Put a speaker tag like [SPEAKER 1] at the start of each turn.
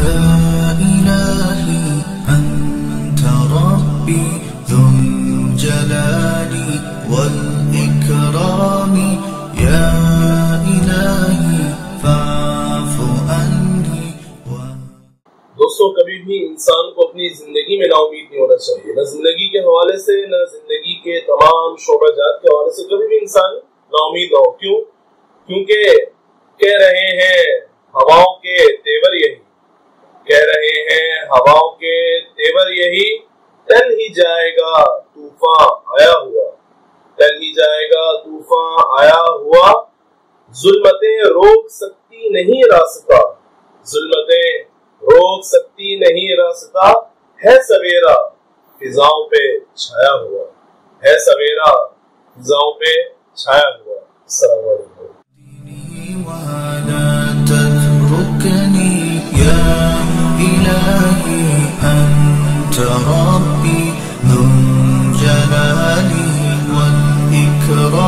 [SPEAKER 1] يا إلهي أنت ربي ذو الجلال والإكرام يا إلهي فاعف عني.
[SPEAKER 2] دوستو، کبھی بھی انسان کو اپنی زندگی میں نا امید نہیں ہونا چاہیے، نہ زندگی کے حوالے سے، نہ زندگی کے تمام شعبہ جات کے حوالے سے کبھی بھی انسان نا امید نہ ہو. کیوں؟ کیونکہ کہہ رہے ہیں ہواؤں کے تیور یہی، کہہ رہے ہیں ہواؤں کے تیور یہی، ٹل ہی جائے گا طوفان آیا ہوا، ٹل ہی جائے گا طوفان آیا ہوا، ظلمتیں روک سکتی نہیں راستہ، ظلمتیں روک سکتی نہیں راستہ، ہے سویرا فضاؤں پہ چھایا ہوا، ہے سویرا فضاؤں پہ چھایا ہوا. السلام علیکم.
[SPEAKER 1] ولا تتركني يا إلهي أنت ربي ذو الجلال والإكرام.